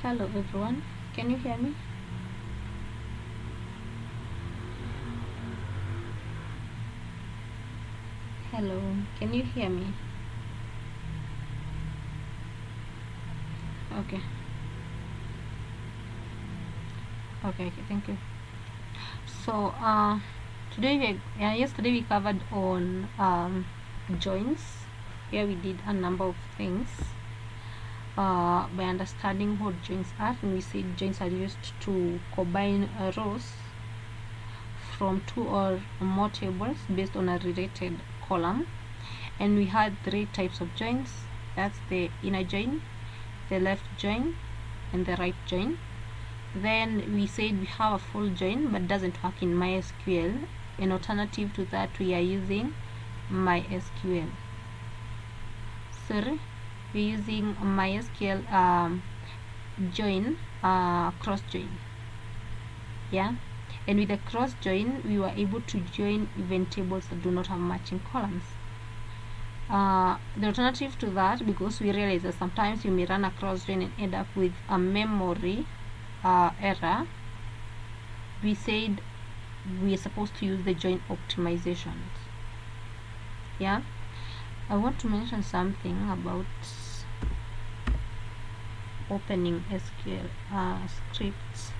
Hello everyone, can you hear me? Hello, can you hear me? Okay, okay, thank you. So, yesterday we covered on joints. Here we did a number of things by understanding what joints are, and we said joints are used to combine rows from two or more tables based on a related column. And we had three types of joints. That's the inner join, the left join, and the right join. Then we said we have a full join but doesn't work in MySQL. An alternative to that, we are using MySQL. Sorry, we're using MySQL join, cross join. Yeah, and with the cross join, we were able to join even tables that do not have matching columns. The alternative to that, because we realize that sometimes you may run a cross join and end up with a memory error, we said we are supposed to use the join optimizations. Yeah, I want to mention something about opening SQL scripts.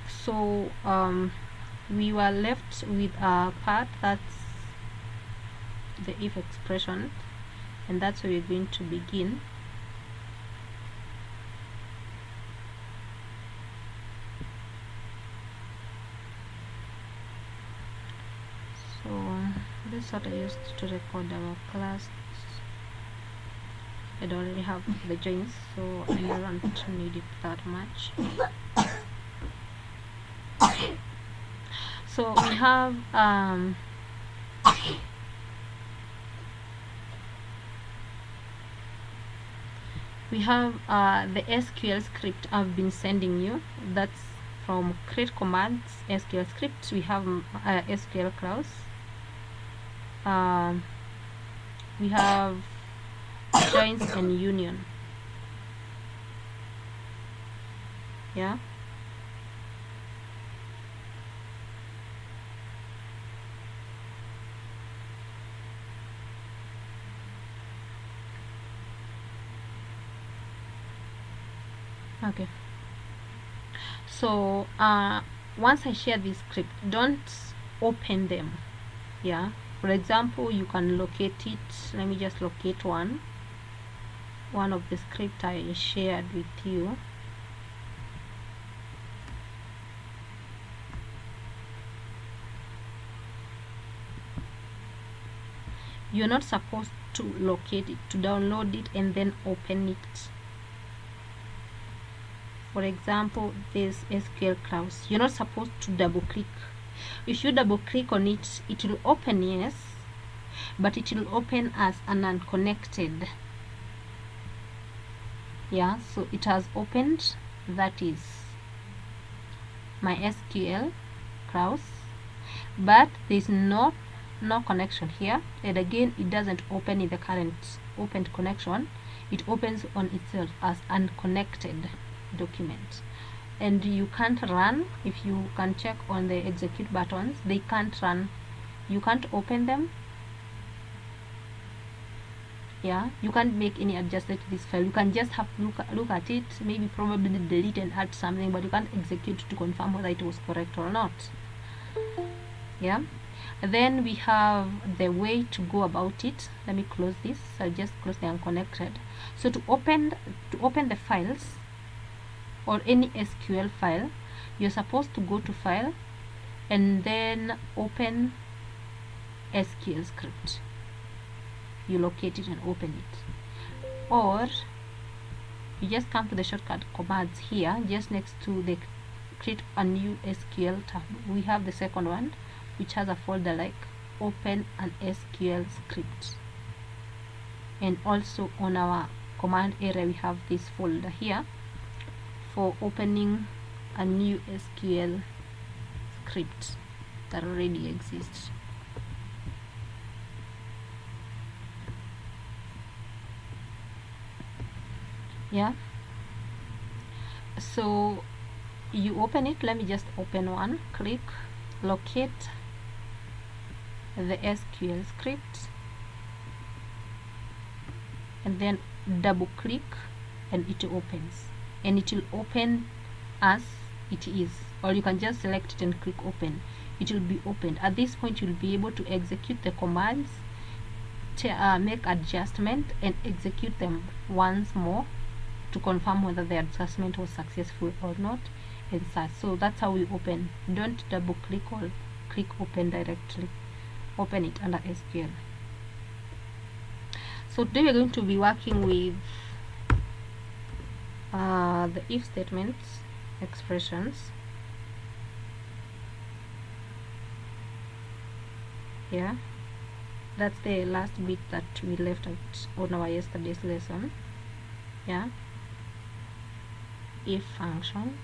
So we were left with a part that's the if expression, and that's where we're going to begin. So this is what I used to record our class. I don't really have the joins, so I don't need it that much. So we have the SQL script I've been sending you. That's from create commands SQL script. We have SQL clause. We have joins and union. Yeah. Okay. So once I share this script, don't open them. Yeah. For example, you can locate it. Let me just locate one of the script I shared with you. You're not supposed to locate it, to download it and then open it. For example, this SQL clause, you're not supposed to double click. If you double click on it, it will open, yes, but it will open as an unconnected. Yeah, so it has opened, that is my SQL clause, but there's no connection here, and again it doesn't open in the current opened connection. It opens on itself as unconnected document, and you can't run. If you can check on the execute buttons, they can't run. You can't open them. Yeah, you can't make any adjustment to this file. You can just have look at it, maybe probably delete and add something, but you can't execute to confirm whether it was correct or not. Yeah, then we have the way to go about it. Let me close this. I'll just close the unconnected. So to open the files or any SQL file, you're supposed to go to file and then open SQL script. You locate it and open it, or you just come to the shortcut commands here, just next to the create a new SQL tab. We have the second one, which has a folder like open an SQL script, and also on our command area we have this folder here for opening a new SQL script that already exists. Yeah, so you open it. Let me just open one. Click locate the SQL script, and then double click, and it opens, and it will open as it is, or you can just select it and click open. It will be opened. At this point you'll be able to execute the commands, make adjustment, and execute them once more to confirm whether the adjustment was successful or not, and such. So that's how we open. Don't double click or click open directly. Open it under SQL. So today we're going to be working with the if statements, expressions. Yeah, that's the last bit that we left out on our yesterday's lesson. Yeah, if function,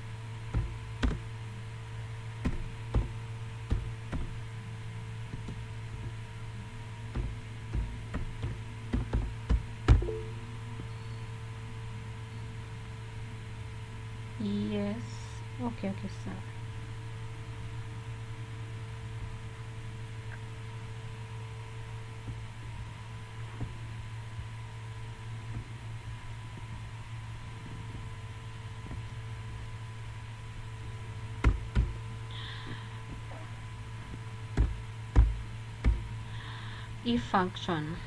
yes, okay, sir. If function.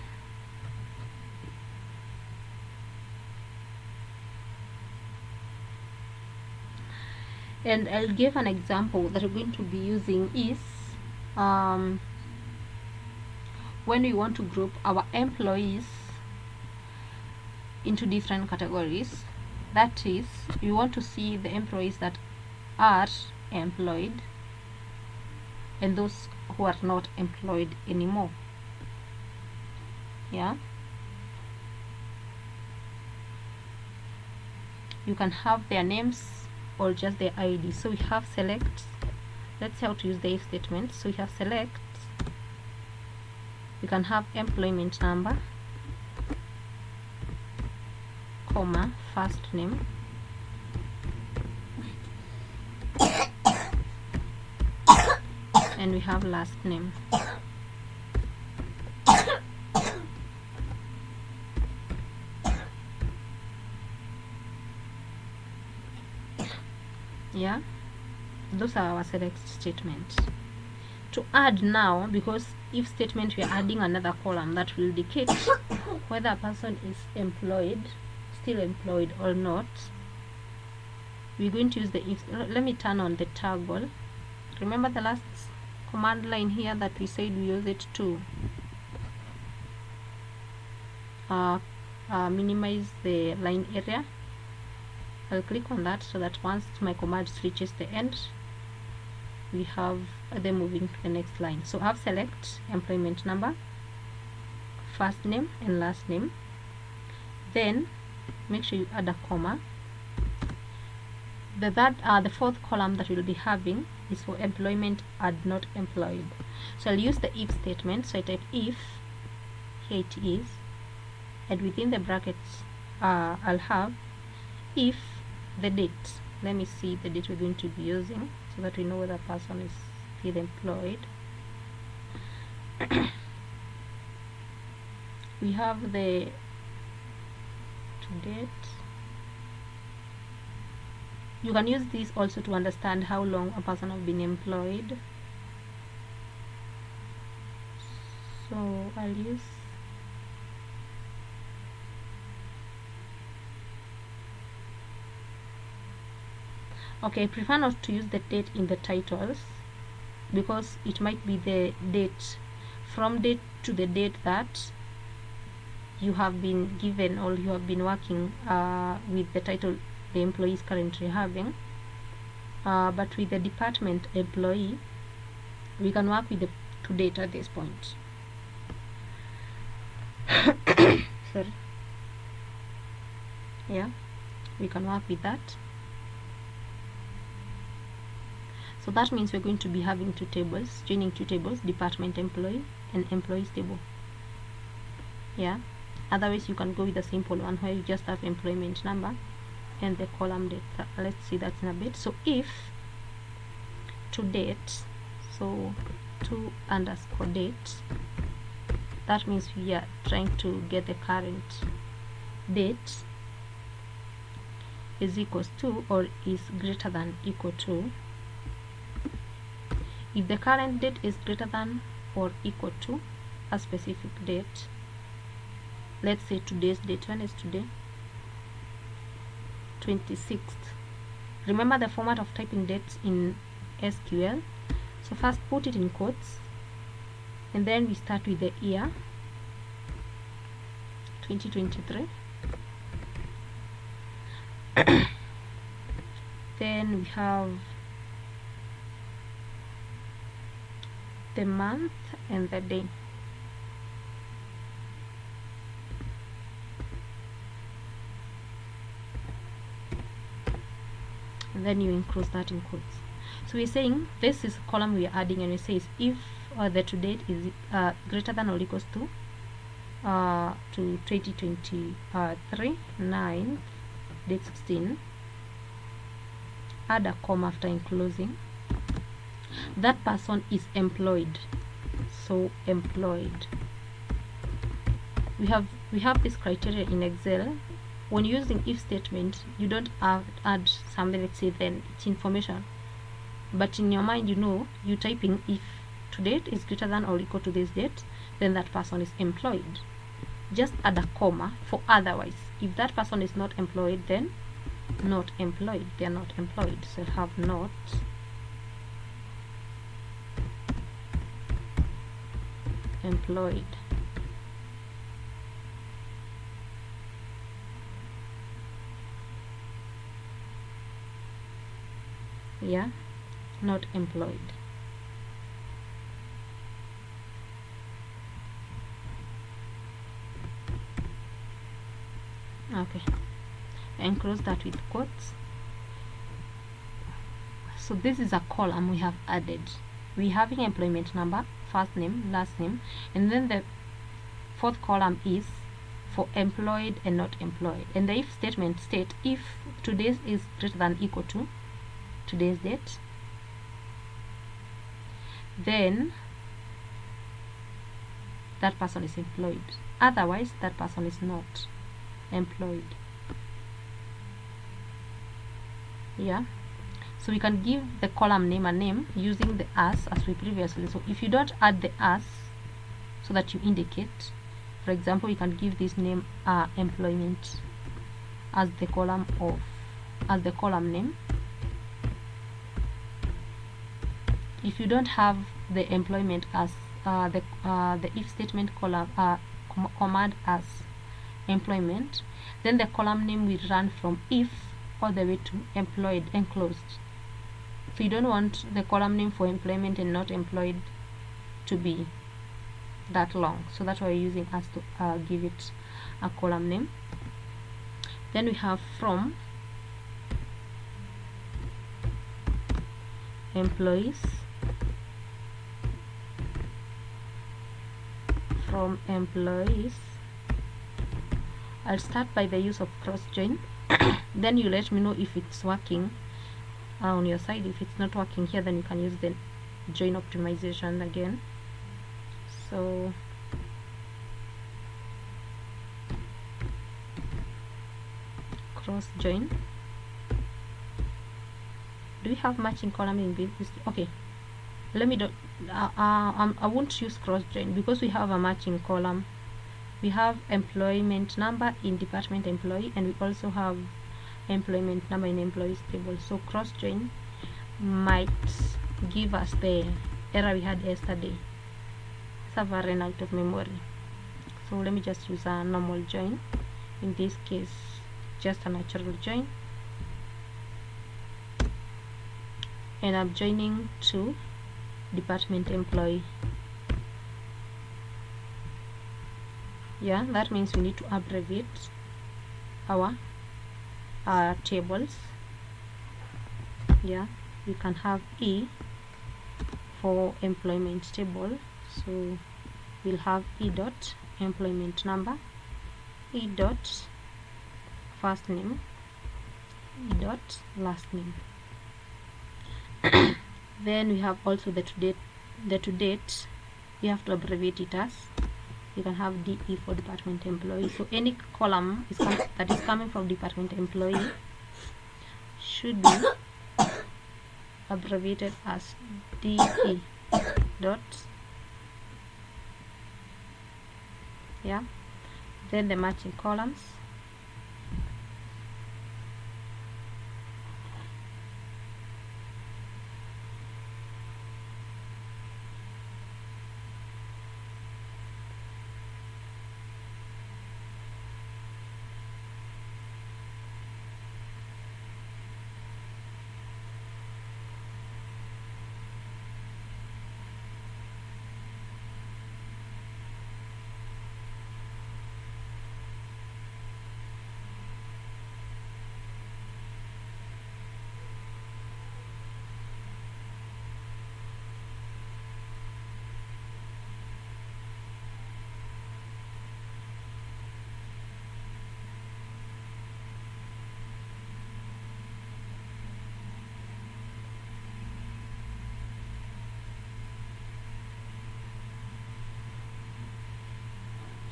And I'll give an example that we're going to be using is when we want to group our employees into different categories. That is, we want to see the employees that are employed and those who are not employed anymore. Yeah, you can have their names or just their ID. So we have select. Let's see how to use the if statement. So we have select. We can have employment number, comma, first name, and we have last name. Yeah, those are our select statements. To add now, because if statement we are adding another column that will indicate whether a person is employed, still employed or not, we're going to use the if. Let me turn on the toggle. Remember the last command line here that we said we use it to minimize the line area. I'll click on that so that once my command reaches the end, we have them moving to the next line. So I have select employment number, first name and last name. Then make sure you add a comma. The fourth column that we'll be having is for employment and not employed. So I'll use the if statement. So I type if, here it is, and within the brackets I'll have if the date. Let me see the date we're going to be using so that we know whether the person is still employed. We have the to date. You can use this also to understand how long a person has been employed. So I'll use okay, I prefer not to use the date in the titles because it might be the date from date to the date that you have been given or you have been working with the title the employee is currently having, but with the department employee we can work with the to date at this point. Sorry. Yeah, we can work with that. So that means we're going to be having two tables, joining two tables, department employee and employees table. Yeah, Otherwise you can go with the simple one where you just have employment number and the column date. Let's see that in a bit. So if to date, so to underscore date, that means we are trying to get the current date is equals to or is greater than equal to. If the current date is greater than or equal to a specific date, let's say today's date. When is today? 26th. Remember the format of typing dates in SQL. So first put it in quotes, and then we start with the year 2023. Then we have the month and the day. And then you enclose that in quotes. So we're saying this is a column we are adding, and it says if the to date is greater than or equals to 2023 9th date 16, add a comma after enclosing. That person is employed. So employed. We have this criteria in Excel. When using if statement, you don't have to add something. Let's say then it's information, but in your mind, you know, you typing if to date is greater than or equal to this date, then that person is employed. Just add a comma for otherwise. If that person is not employed, then not employed. They are not employed. So have not employed. Yeah, not employed. Okay, and close that with quotes. So this is a column we have added. We having employment number, first name, last name, and then the fourth column is for employed and not employed. And the if statement state if today's is greater than equal to today's date, then that person is employed. Otherwise, that person is not employed. Yeah, so we can give the column name a name using the as we previously. So if you don't add the as so that you indicate, for example, you can give this name employment as the column name. If you don't have the employment as the if statement column command as employment, then the column name will run from if all the way to employed enclosed. So you don't want the column name for employment and not employed to be that long. So that's why we're using as to give it a column name. Then we have from employees, from employees. I'll start by the use of cross join. Then you let me know if it's working on your side. If it's not working here, then you can use the join optimization again. So cross join. Do we have matching column in this? Okay, let me do I won't use cross join because we have a matching column. We have employment number in department employee, and we also have employment number in employees table. So cross join might give us the error we had yesterday. Server ran out of memory. So let me just use a normal join. In this case, just a natural join, and I'm joining to department employee. Yeah, that means we need to abbreviate our tables. Yeah, we can have E for employment table, so we'll have E dot employment number, e dot first name, e dot last name. Then we have also the to date. You have to abbreviate it as, you can have DE for department employee. So any column that is coming from department employee should be abbreviated as DE dot, yeah. Then the matching columns,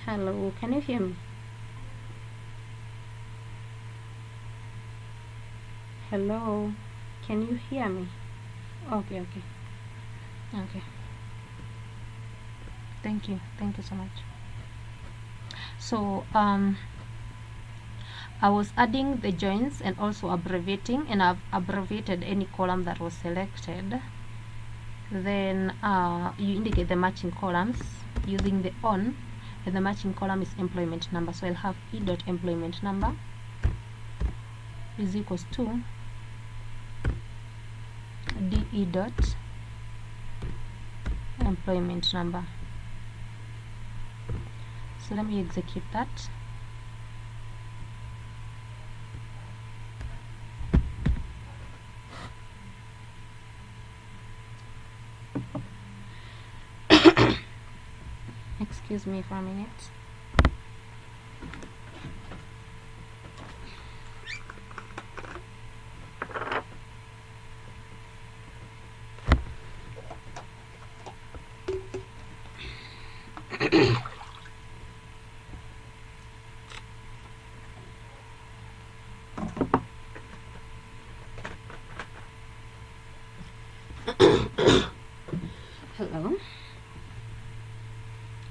hello, can you hear me? Hello, can you hear me? Okay. Thank you so much. So I was adding the joins and also abbreviating, and I've abbreviated any column that was selected. Then you indicate the matching columns using the on, and the matching column is employment number. So I'll have e dot employment number is equals to DE dot employment number. So let me execute that. Excuse me for a minute. Hello.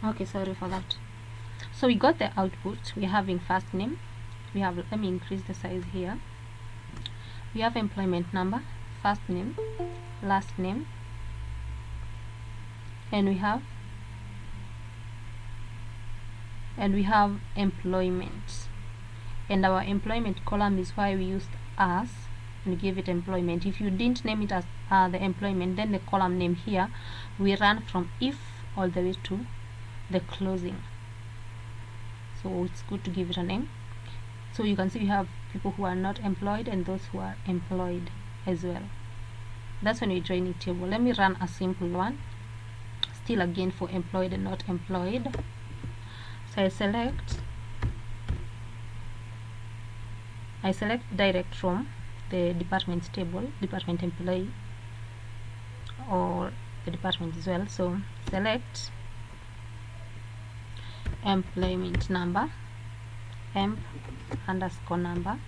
Okay, sorry for that. So we got the output. We're having first name, we have, let me increase the size here, we have employment number, first name, last name, and we have employment, and our employment column is why we used as and give it employment. If you didn't name it as the employment, then the column name here we run from if all the way to the closing. So it's good to give it a name. So you can see we have people who are not employed and those who are employed as well. That's when we join a table. Let me run a simple one, still again for employed and not employed. So I select direct from the department table, department employee, or the department as well. So select employment number, emp underscore number,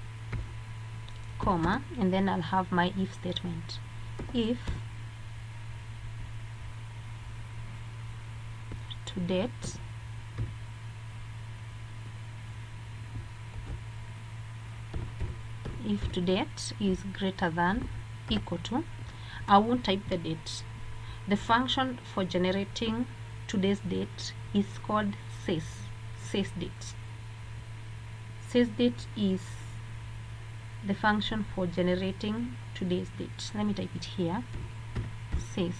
comma, and then I'll have my if statement. If to date is greater than equal to, I won't type the date. The function for generating today's date is called sysdate. Sysdate is the function for generating today's date. Let me type it here. Sysdate.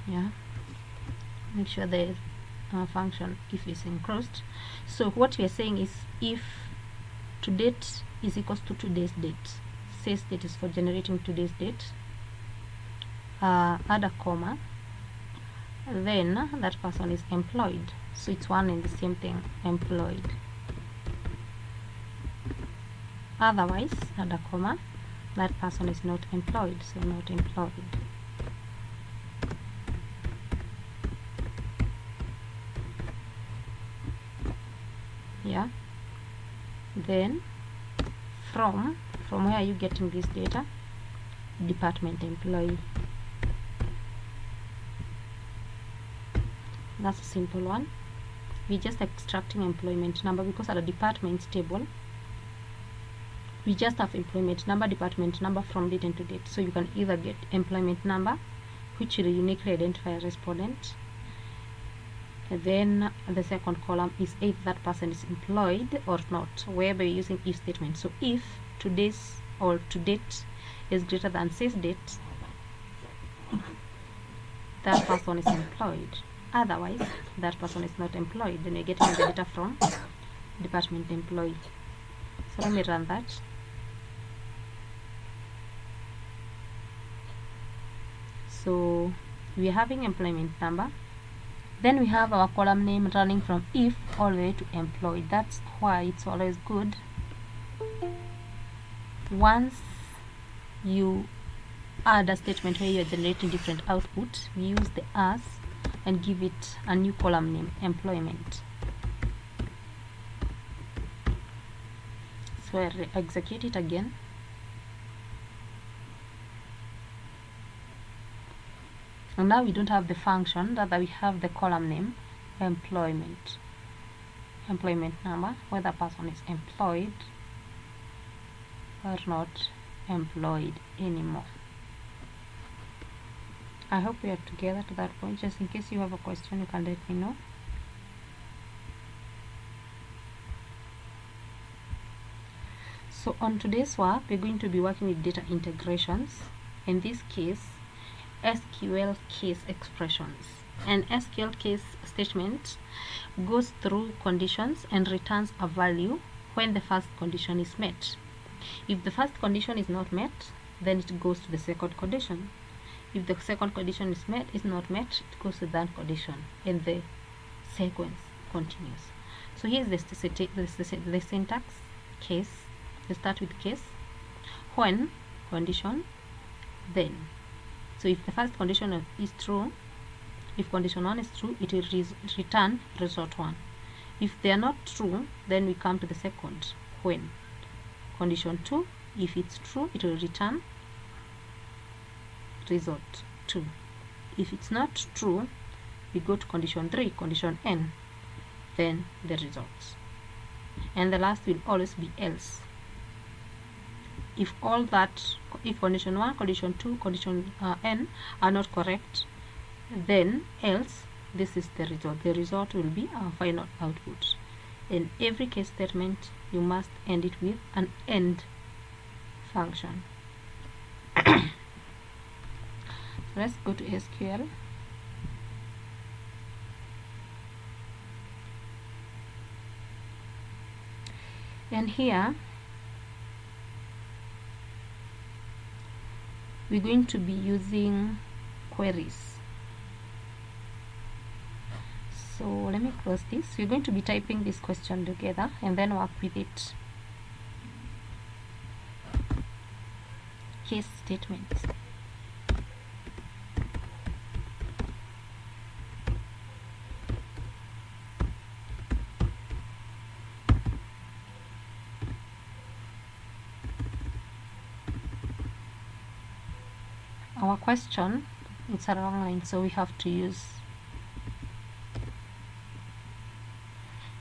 Yeah, make sure the function if is enclosed. So what we are saying is if to date is equals to today's date. Says date is for generating today's date. Add a comma, then that person is employed, so it's one and the same thing, employed. Otherwise, add a comma, that person is not employed, so not employed. Yeah, then from where are you getting this data? Department employee. That's a simple one. We're just extracting employment number because at a department table we just have employment number, department number from date and to date. So you can either get employment number, which will uniquely identify a respondent, and then the second column is if that person is employed or not, whereby we're using if statement. So if today's or to date is greater than says date, that person is employed. Otherwise, that person is not employed. Then you're getting the data from department employee. So let me run that. So we are having employment number. Then we have our column name running from if all the way to employed. That's why it's always good once you add a statement where you're generating different output, we use the as and give it a new column name, employment. So I execute it again. And now we don't have the function, rather we have the column name, employment. Employment number, whether person is employed or not employed anymore. I hope we are together to that point. Just in case you have a question, you can let me know. So on today's work, we're going to be working with data integrations. In this case, SQL case expressions. An SQL case statement goes through conditions and returns a value when the first condition is met. If the first condition is not met, then it goes to the second condition. If the second condition is not met, it goes to that condition, and the sequence continues. So here's the syntax. Case. We start with case. When condition, then. So if the first condition is true, if condition 1 is true, it will return result 1. If they are not true, then we come to the second, when. Condition 2, if it's true, it will return result 2. If it's not true, we go to condition 3, condition n, then the results. And the last will always be else. If condition 1, condition 2, condition n are not correct, then else, this is the result. The result will be our final output. In every case statement, you must end it with an end function. Let's go to SQL. And here we're going to be using queries. So let me close this. We're going to be typing this question together and then work with it. Case statements. Our question, it's a wrong line, so we have to use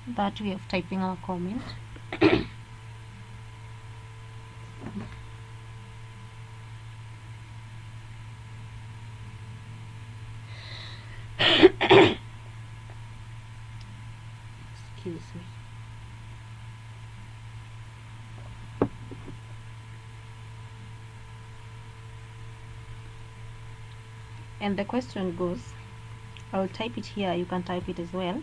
that way of typing our comment. Excuse me. And the question goes, I'll type it here, you can type it as well.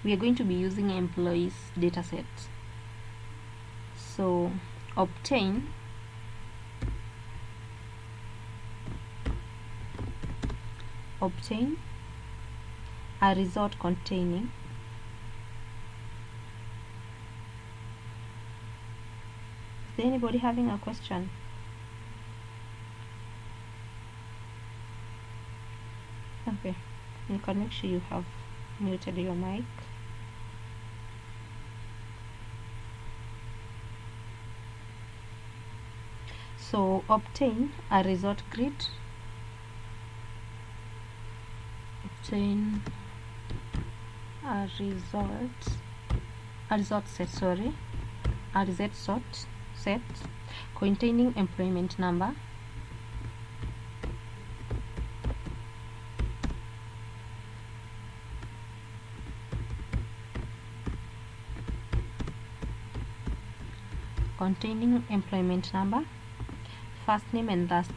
We are going to be using employees dataset. So obtain a result containing is there anybody having a question? Okay, you can make sure you have muted your mic. So obtain a result grid, obtain a result set containing employment number, first name and last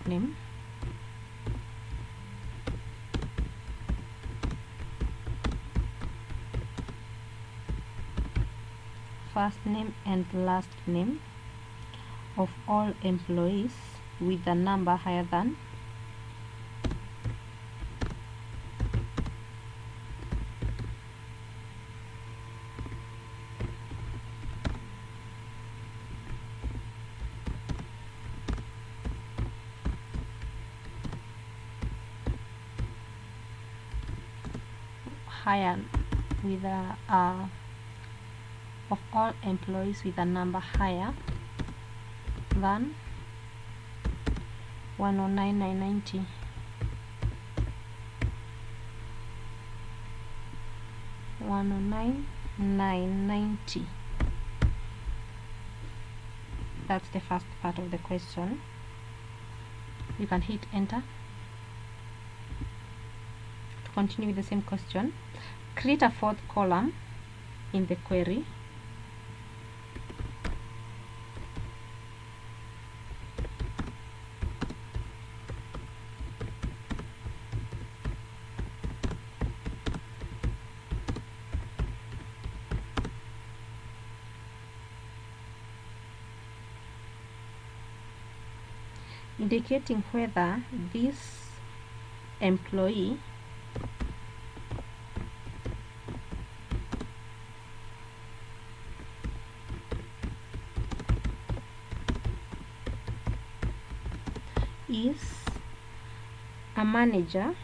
name, of all employees with a number higher than of all employees with a number higher than 109,990. That's the first part of the question. You can hit enter to continue with the same question. Create a fourth column in the query. Indicating whether this employee is a manager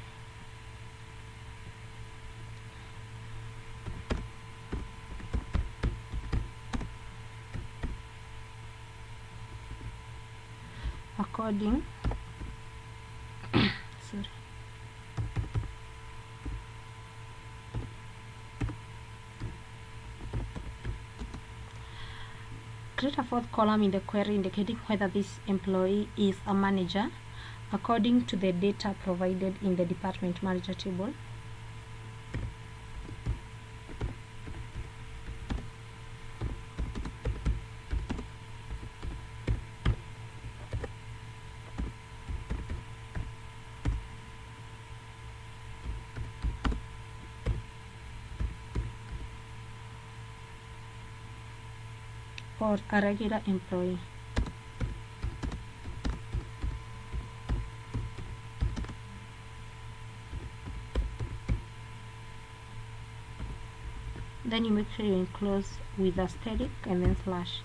according Create a fourth column in the query indicating whether this employee is a manager according to the data provided in the department manager table. Or a regular employee. Then you make sure you enclose with asterisk and then slash,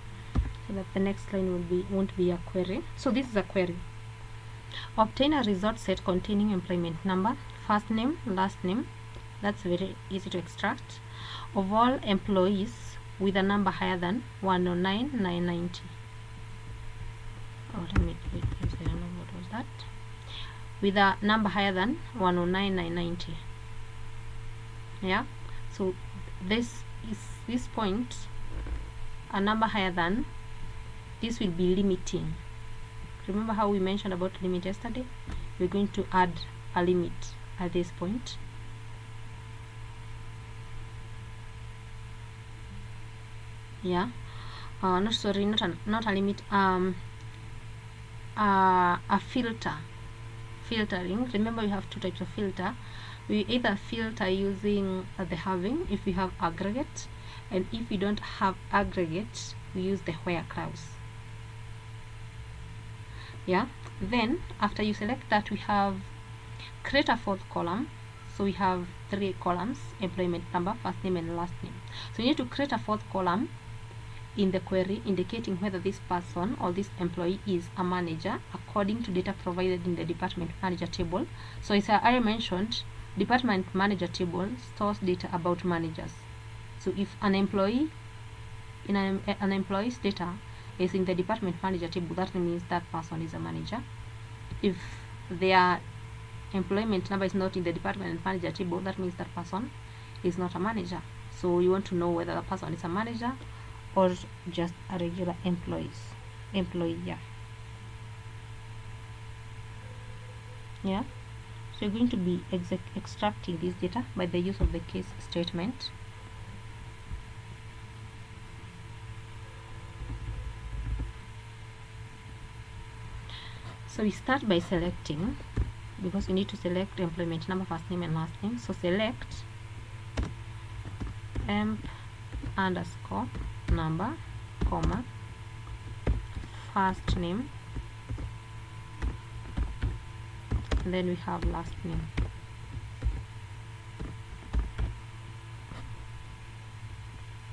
so that the next line won't be a query. So this is a query. Obtain a result set containing employment number, first name, last name. That's very easy to extract. Of all employees with a number higher than 109,990. Oh, let me wait, I don't know what was that. With a number higher than 109,990. Yeah. So this point, a number higher than, this will be limiting. Remember how we mentioned about limit yesterday? We're going to add a limit at this point. Yeah, not a limit, a filtering. Remember, we have two types of filter. We either filter using the halving if we have aggregate, and if we don't have aggregate, we use the where clause. Yeah, then after you select that, we have create a fourth column. So we have 3 columns: employment number, first name, and last name. So we need to create a fourth column in the query indicating whether this person or this employee is a manager according to data provided in the department manager table. So as I already mentioned, department manager table stores data about managers. So if an employee in an employee's data is in the department manager table, that means that person is a manager. If their employment number is not in the department manager table, that means that person is not a manager. So you want to know whether the person is a manager or just a regular employee. Yeah, so you're going to be extracting this data by the use of the case statement. So we start by selecting, because we need to select employment number, first name, and last name. So select emp underscore number, comma, first name, and then we have last name.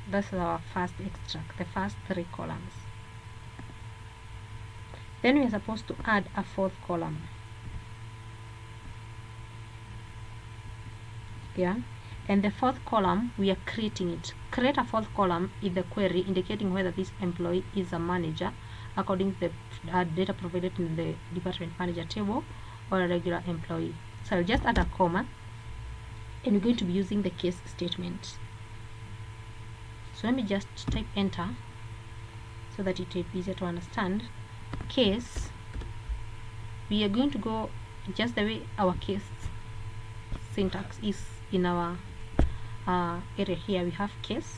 This is our first extract, the first 3 columns. Then we are supposed to add a fourth column. Yeah, and the fourth column, we are creating it. Create a fourth column in the query indicating whether this employee is a manager according to the data provided in the department manager table or a regular employee. So I'll just add a comma, and we're going to be using the case statement. So let me just type enter so that it will be easier to understand. Case, we are going to go just the way our case syntax is in our area here. We have case,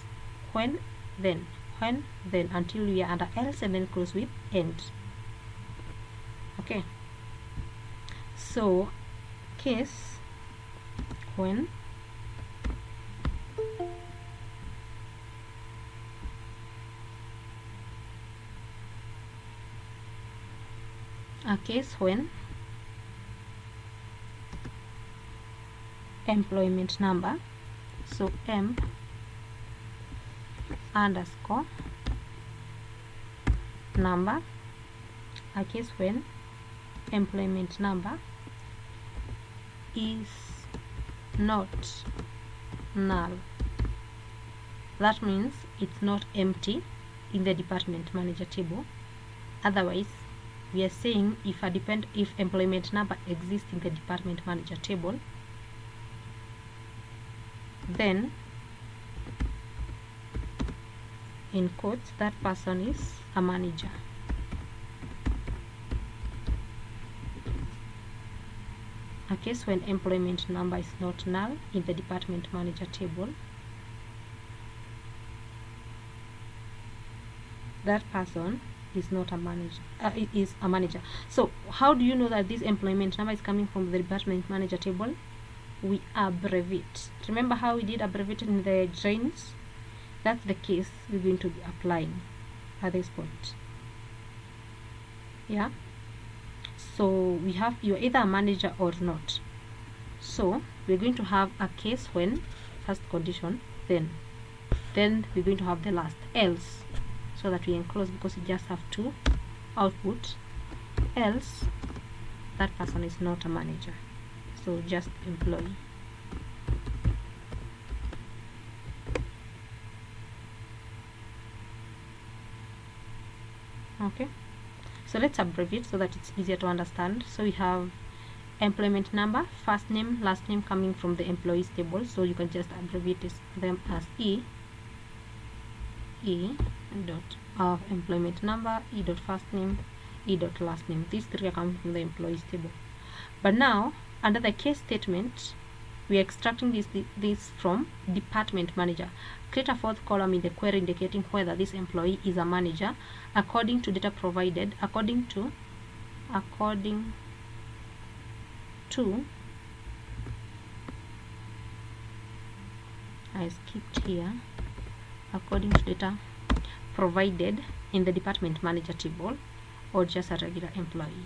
when, then until we are under else, and then close with end. Okay, so case, when, a case when employment number, so emp underscore number, a case when employment number is not null. That means it's not empty in the department manager table. Otherwise, we are saying if employment number exists in the department manager table, then in quotes that person is a manager. A case when employment number is not null in the department manager table, that person is not a manager. It is a manager. So how do you know that this employment number is coming from the department manager table? We abbreviate. Remember how we did abbreviate in the joins? That's the case we're going to be applying at this point. Yeah, so we have you're either a manager or not. So we're going to have a case when, first condition, then we're going to have the last, else, so that we enclose, because we just have 2 output, else that person is not a manager, so just employee. Okay, so let's abbreviate so that it's easier to understand. So we have employment number, first name, last name coming from the employees table, so you can just abbreviate them as E dot of employment number, E dot first name, E dot last name. These 3 are coming from the employees table. But now under the case statement, we are extracting this from department manager. Create a fourth column in the query indicating whether this employee is a manager according to data provided, according to I skipped here, according to data provided in the department manager table, or just a regular employee.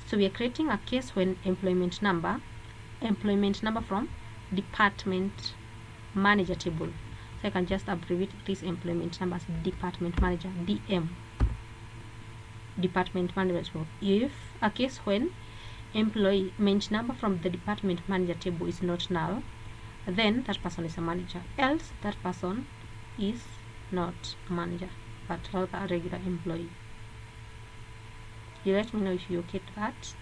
So we are creating a case when employment number from department manager table. So I can just abbreviate this employment number as department manager, DM, department manager table. If a case when employment number from the department manager table is not null, then that person is a manager, else that person is not a manager but rather a regular employee. You let me know if you get that.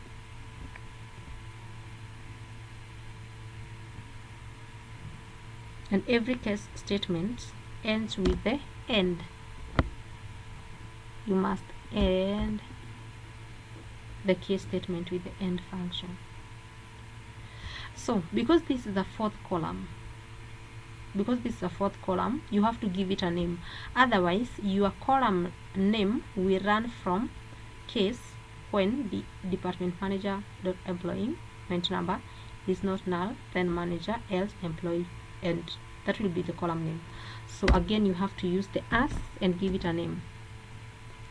And every case statement ends with the end. You must end the case statement with the end function. So because this is the fourth column, you have to give it a name. Otherwise, your column name will run from case when the department manager dot employment number is not null, then manager, else employee, and that will be the column name. So again, you have to use the as and give it a name.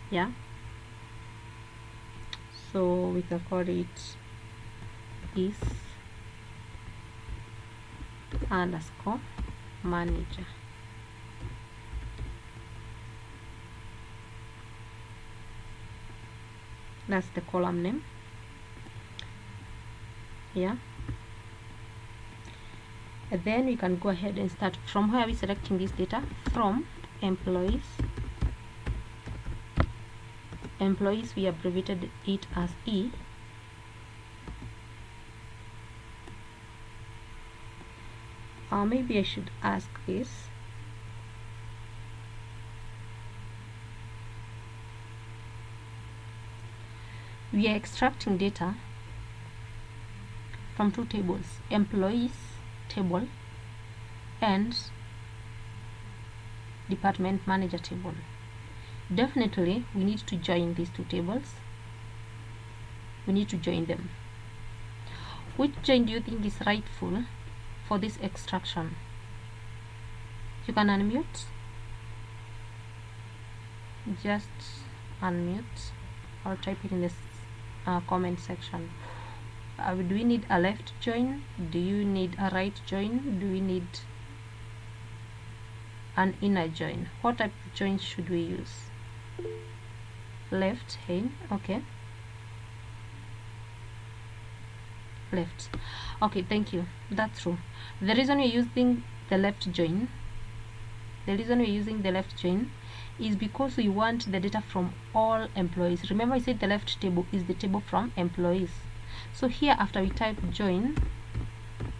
Yeah, so we can call it is underscore manager. That's the column name. Yeah, and then we can go ahead and start from where we selecting this data from employees. We abbreviated it as E. Maybe I should ask this. We are extracting data from two tables, employees table and department manager table. Definitely we need to join these two tables. We need to join them. Which join do you think is rightful for this extraction? You can unmute. Just unmute or type it in this comment section. Do we need a left join? Do you need a right join? Do we need an inner join? What type of join should we use? Left, hey, okay. Left. Okay, thank you. That's true. The reason we're using the left join, is because we want the data from all employees. Remember I said the left table is the table from employees. So here after we type join,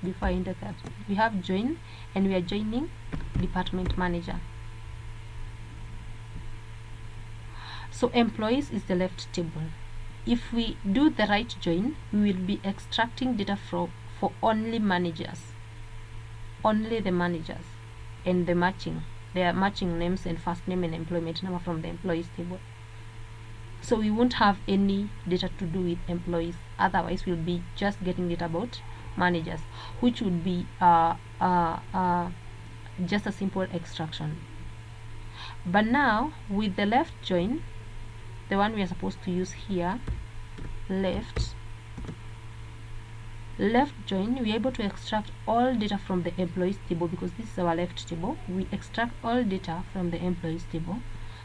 before I enter that, we have join and we are joining department manager. So employees is the left table. If we do the right join, we will be extracting data for only managers, only the managers, and the matching. They are matching names and first name and employment number from the employees table. So we won't have any data to do with employees. Otherwise, we'll be just getting data about managers, which would be just a simple extraction. But now with the left join, the one we are supposed to use here, left join, we are able to extract all data from the employees table, because this is our left table. We extract all data from the employees table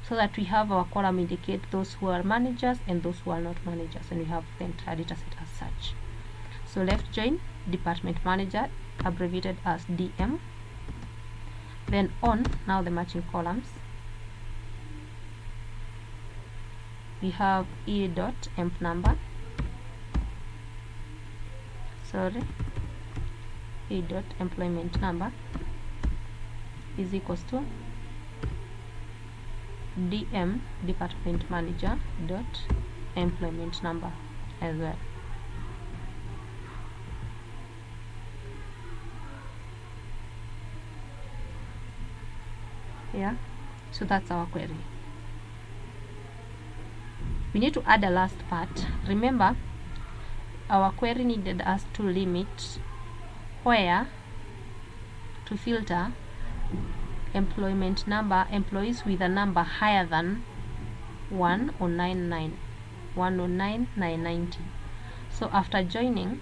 so that we have our column indicate those who are managers and those who are not managers, and we have the entire data set as such. So left join department manager, abbreviated as DM. Then on, now the matching columns, we have E dot emp number, E dot employment number is equals to DM department manager dot employment number as well. Yeah, so that's our query. We need to add a last part. Remember, our query needed us to limit where to filter employment number, employees with a number higher than 109,990. So after joining,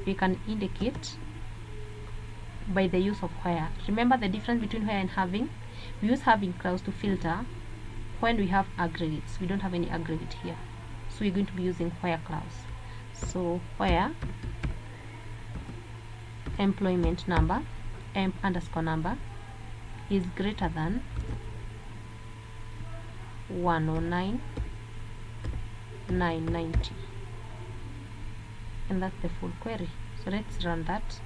we can indicate by the use of where. Remember the difference between where and having? We use having clause to filter when we have aggregates. We don't have any aggregate here, so we're going to be using where clause. So where employment number, emp underscore number, is greater than 109,990, and that's the full query. So let's run that.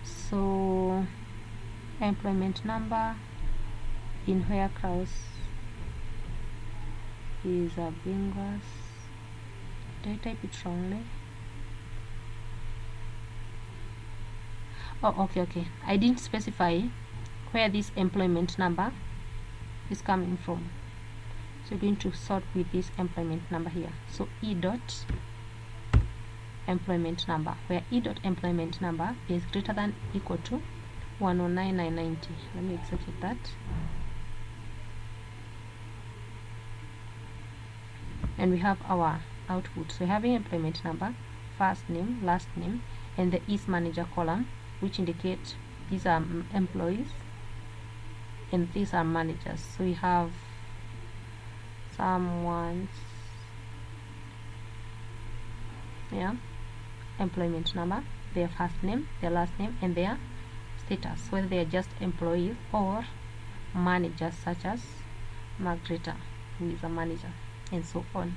So employment number in where clause is ambiguous. Did I type it wrongly? Oh, okay, I didn't specify where this employment number is coming from, so we're going to sort with this employment number here. So e dot employment number, where e dot employment number is greater than equal to 109,990. Let me execute that, and we have our output. So having employment number, first name, last name, and the is manager column, which indicate these are employees and these are managers. So we have someone's employment number, their first name, their last name, and their status, whether they are just employees or managers, such as Margareta, who is a manager, and so on.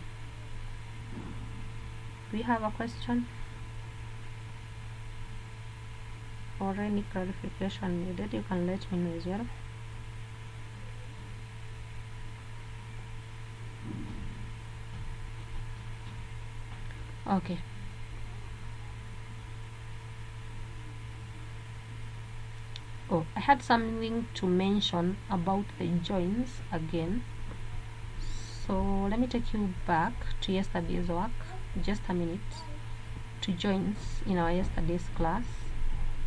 Do we have a question or any clarification needed? You can let me know as well. Okay. Oh, I had something to mention about the joins again. So let me take you back to yesterday's work, just a minute, to joins in our yesterday's class,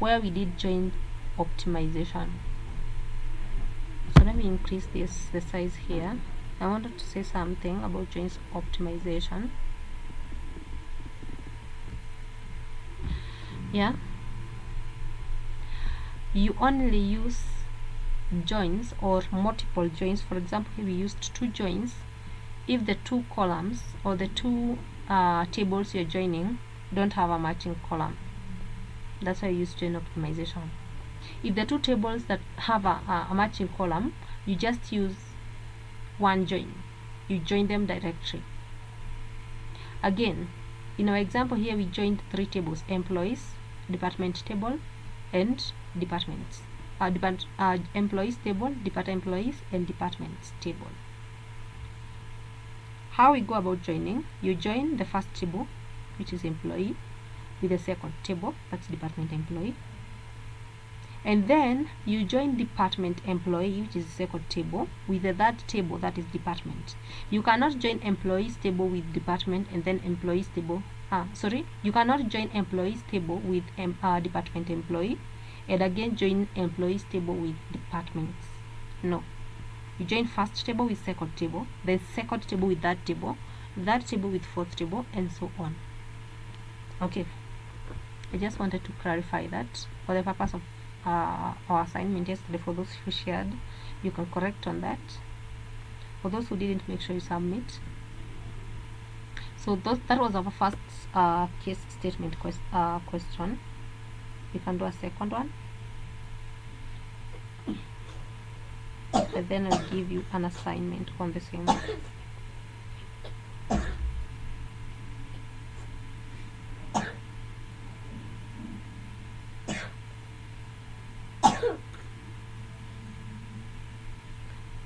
where we did join optimization. So let me increase the size here. I wanted to say something about joins optimization. You only use joins or multiple joins. For example, here we used two joins if the two columns or the two tables you're joining don't have a matching column. That's why I use join optimization. If the two tables that have a matching column, you just use one join. You join them directly. Again, in our example here, we joined three tables: employees, department table, and departments. Employees table, department employees, and departments table. How we go about joining? You join the first table, which is employee, with the second table, that's department employee, and then you join department employee, which is the second table, with the third table, that is department. You cannot join employees table with department and then employees table. You cannot join employees table with department employee and again join employees table with departments. No. You join first table with second table, then second table with third table with fourth table, and so on. Okay. I just wanted to clarify that for the purpose of our assignment yesterday. For those who shared, you can correct on that. For those who didn't, make sure you submit. So that was our first case statement question. We can do a second one, and then I'll give you an assignment on the same.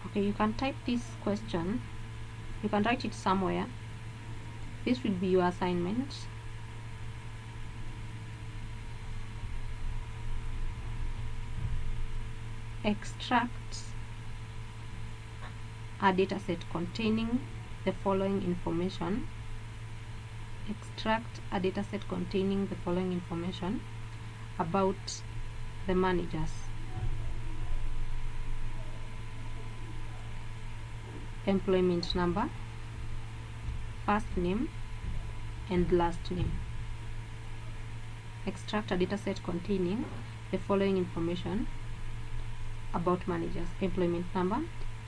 Okay, you can type this question, you can write it somewhere. This will be your assignment. Extract a dataset containing the following information. Extract a dataset containing the following information about the managers. employment number, first name and last name. Extract a data set containing the following information about managers: employment number,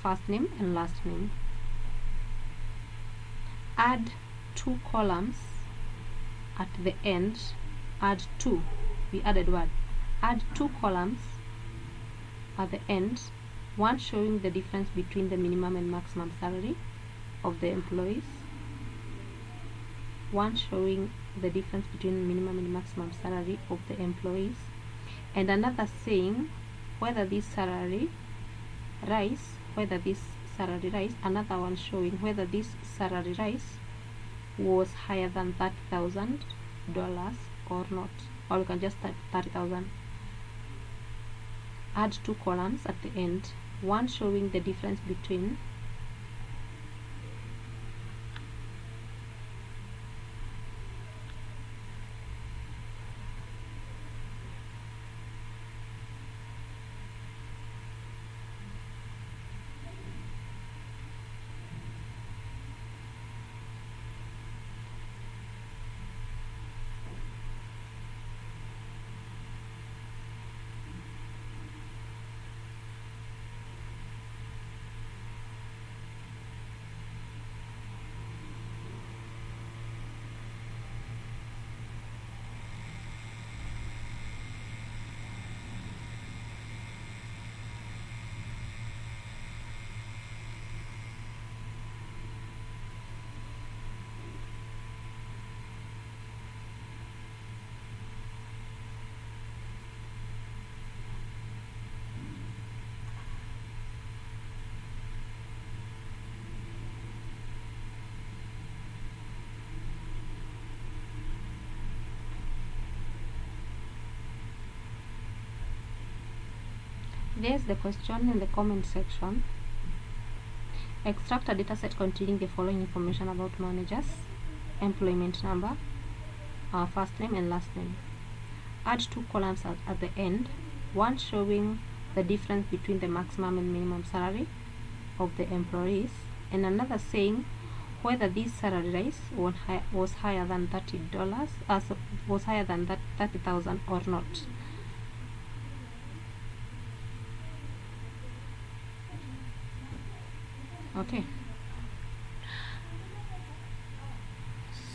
first name and last name. Add two columns at the end. Add two. We added one. Add two columns at the end, one showing the difference between the minimum and maximum salary of the employees, one showing the difference between minimum and maximum salary of the employees, and another saying whether this salary rise, another one showing whether this salary rise was higher than $30,000 or not, or you can just type 30,000. Add two columns at the end, one showing the difference between there's the question in the comment section. Extract a data set containing the following information about managers: employment number, first name and last name. Add two columns at the end, one showing the difference between the maximum and minimum salary of the employees, and another saying whether this salary rise was higher than $30, was higher than that 30,000 or not. Okay,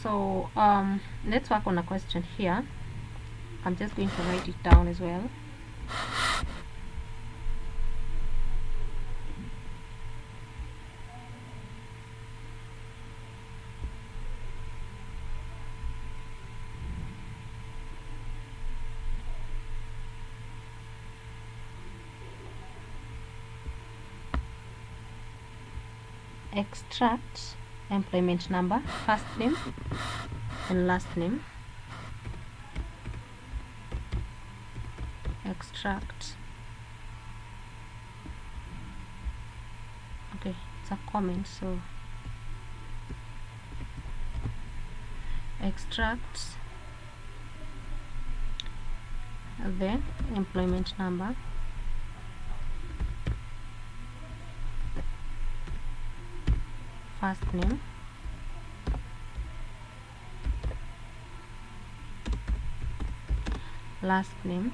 so let's work on a question here. I'm just going to write it down as well. Extract employment number, first name and last name. Extract, okay, it's a comment, so extract the employment number, first name, last name,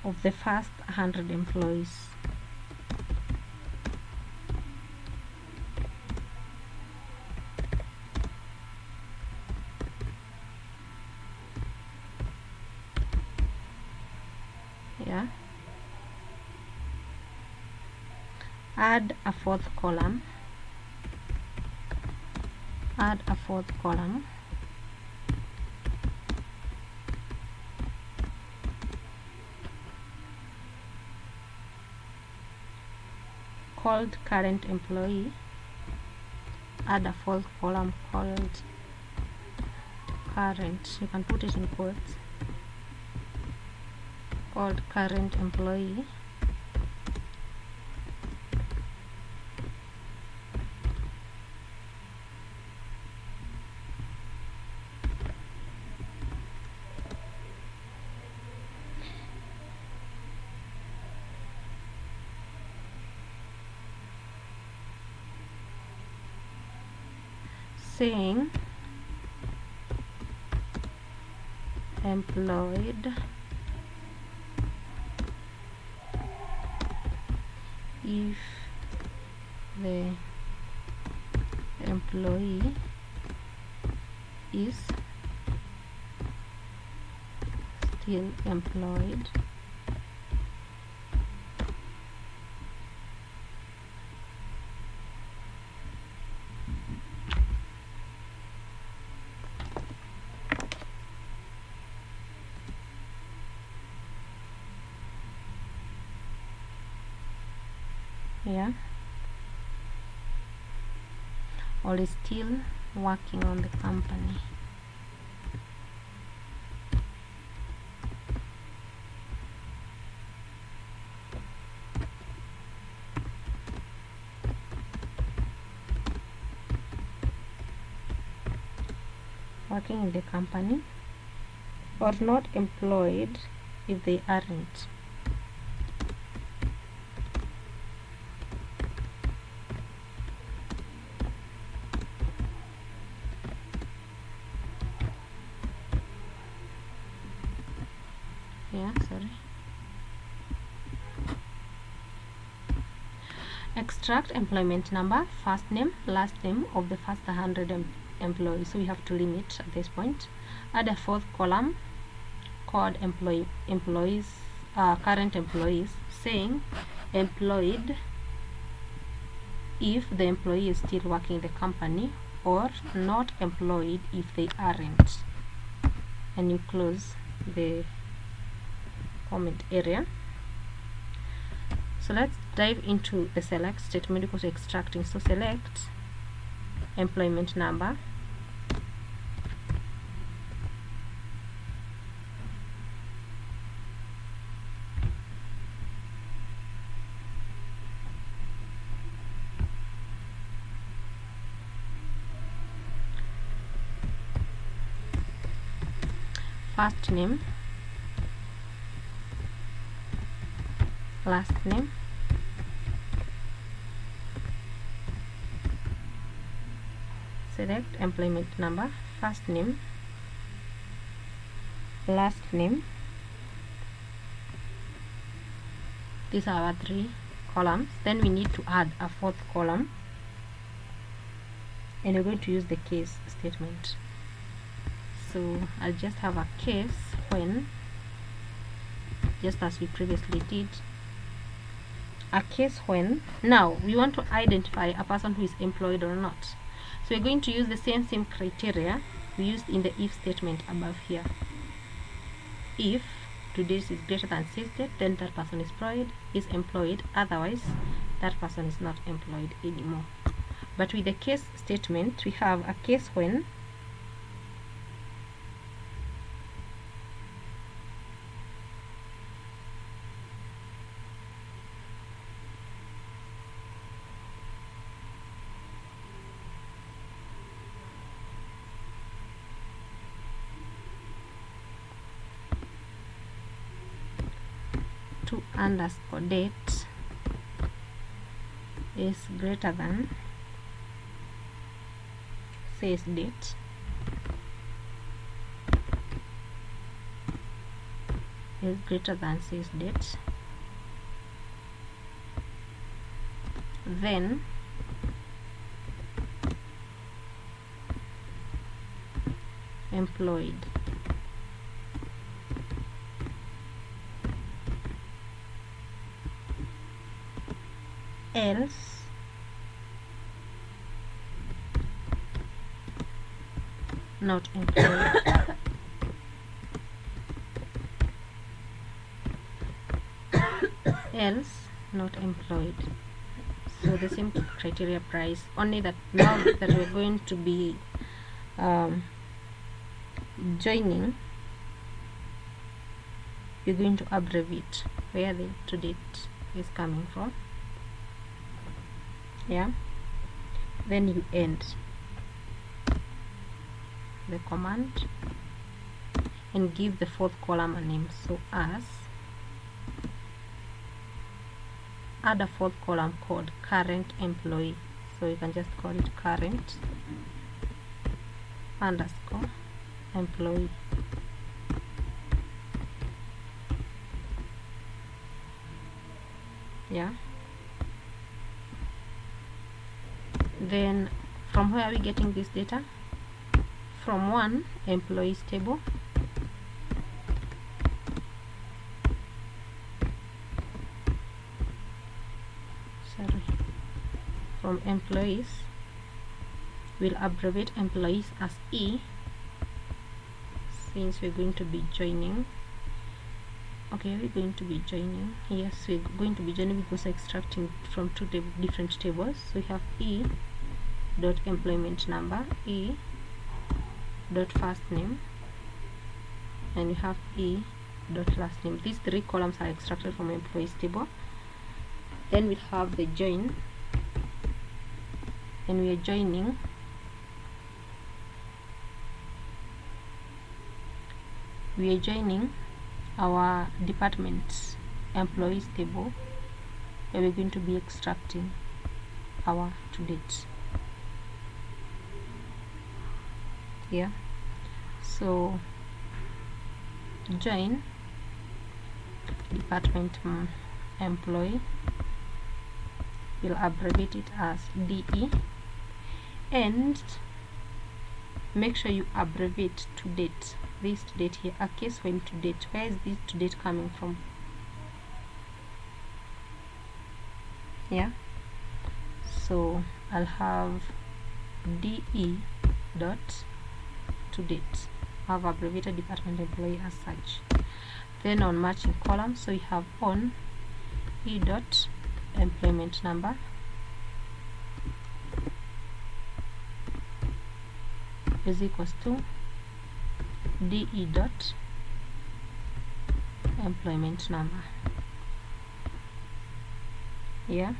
of the first 100 employees. Yeah. Add a fourth column. Add a fourth column. Called current employee. Add a fourth column called current. You can put it in quotes. Called current employee. saying employed if the employee is still employed here, or is still working on the company. Working in the company, or not employed if they aren't. Extract employment number, first name, last name of the first 100 employees. So we have to limit at this point. Add a fourth column called employees, current employees, saying employed if the employee is still working in the company, or not employed if they aren't. And you close the comment area. So let's dive into the select statement because we're extracting. So select employment number, first name, last name, select employment number, first name, last name. These are our 3 columns. Then we need to add a fourth column, and we're going to use the case statement. So I'll just have a case when, just as we previously did, a case when. Now we want to identify a person who is employed or not. So we're going to use the same criteria we used in the if statement above here. If today's is greater than says date, then that person is employed, otherwise that person is not employed anymore. But with the case statement, we have a case when, underscore date is greater than says date, is greater than says date, then employed. Else not employed. Else not employed. So the same criteria applies, only that now that we're going to be joining, you're going to abbreviate where the to date is coming from. Yeah, then you end the command and give the fourth column a name. So as, add a fourth column called current employee. So you can just call it current underscore employee. Yeah, then from where are we getting this data? From one employees table, from employees. We'll abbreviate employees as E, since we're going to be joining. Okay, we're going to be joining. Yes, we're going to be joining because extracting from two different tables. So we have E dot employment number, E dot first name, and you have E dot last name. These three columns are extracted from employees table. Then we have the join, and we are joining our department employees table, where we're going to be extracting our to date. Yeah, so join department employee, we'll abbreviate it as DE, and make sure you abbreviate to date. This to date here, a case when to date. Where is this to date coming from? Yeah, so I'll have DE dot to date. I've abbreviated department employee as such. Then on matching column, so we have on E dot employment number is equals to DE dot employment number. Yeah,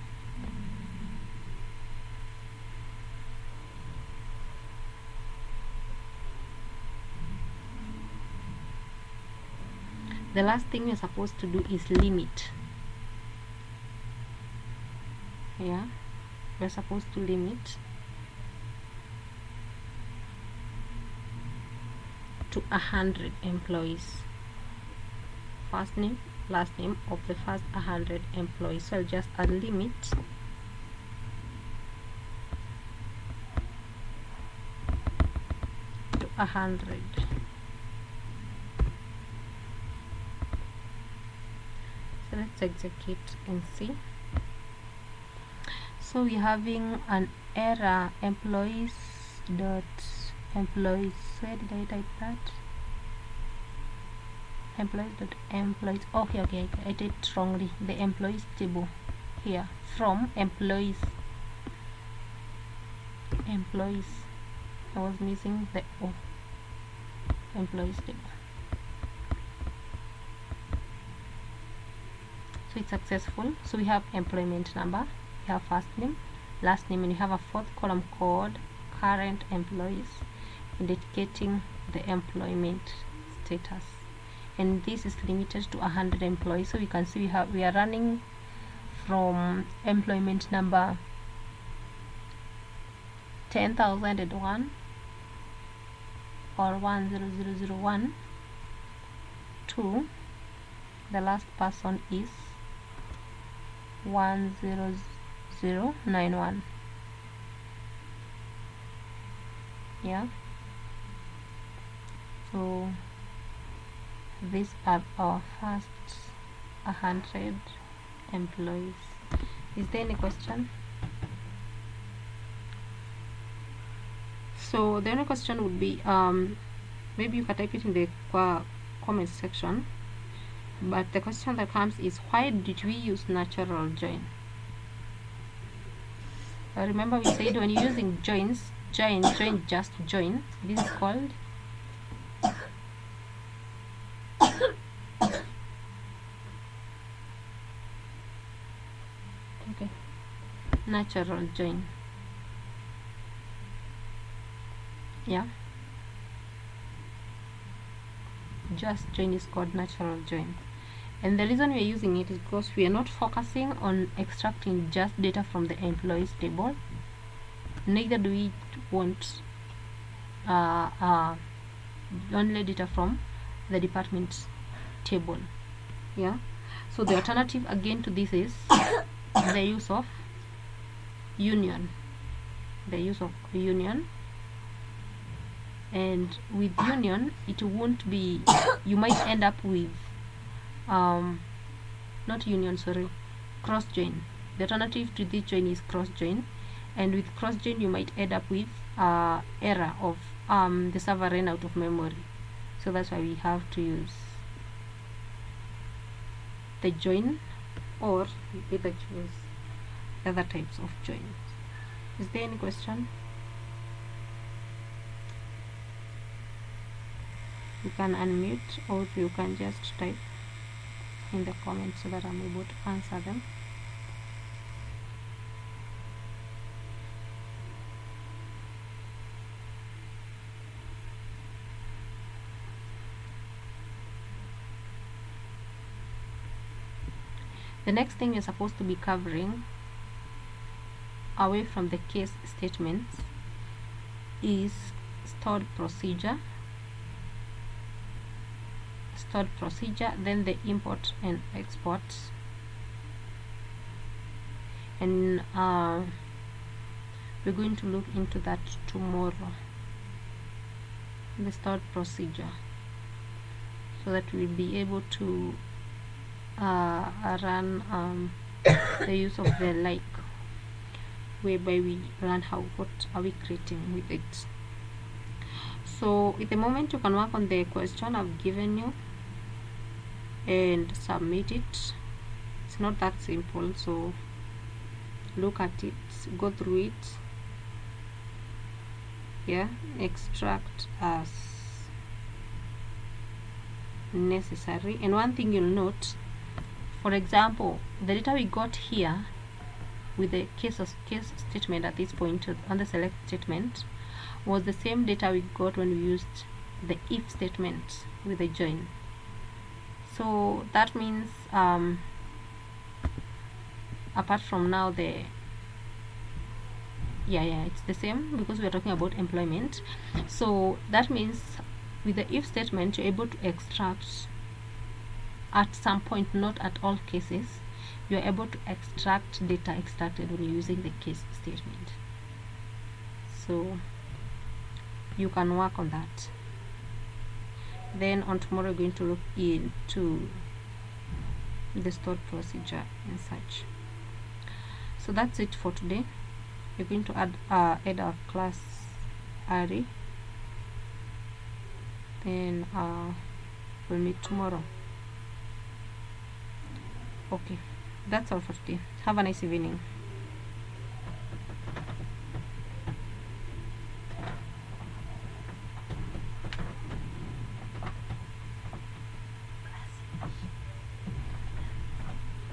the last thing you're supposed to do is limit. Yeah, we're supposed to limit to 100 employees. First name, last name of the first 100 employees. So I'll just add limit to 100. So let's execute and see. So we're having an error, employees dot employees. Where did I type that? Employees dot employees. Okay, I did it wrongly. The employees table here, from employees. I was missing the O. Employees table. So it's successful. So we have employment number, we have first name, last name, and you have a fourth column called current employees, indicating the employment status, and this is limited to 100 employees. So we can see we are running from employment number 10,001 or 10001 to the last person is 10091. Yeah, so these are our first 100 employees. Is there any question? So the only question would be, maybe you can type it in the comment section, but the question that comes is, why did we use natural join? Remember we said when you're using join just join, this is called okay, natural join. Yeah, just join is called natural join, and the reason we are using it is because we are not focusing on extracting just data from the employees table, neither do we want only data from the department table. Yeah, so the alternative again to this is the use of union. And with union, it won't be, you might end up with not union, sorry, cross join. The alternative to this join is cross join, and with cross join you might end up with error of the server ran out of memory. So that's why we have to use the join, or either choose other types of joins. Is there any question? You can unmute, or you can just type in the comments so that I'm able to answer them. The next thing you're supposed to be covering, away from the case statements, is stored procedure, then the import and export. And we're going to look into that tomorrow, the stored procedure, so that we'll be able to run the use of the like, whereby we learn what are we creating with it. So at the moment you can work on the question I've given you and submit it. It's not that simple, so look at it, go through it, yeah, extract as necessary. And one thing you'll note, for example, the data we got here with the case statement at this point on the select statement was the same data we got when we used the if statement with the join. So that means apart from now it's the same, because we're talking about employment. So that means with the if statement you're able to extract at some point, not at all cases, you're able to extract data extracted when you're using the case statement. So you can work on that. Then on tomorrow we're going to look into the stored procedure and such. So that's it for today. We're going to add our class array, then we'll meet tomorrow. Okay, that's all for today. Have a nice evening.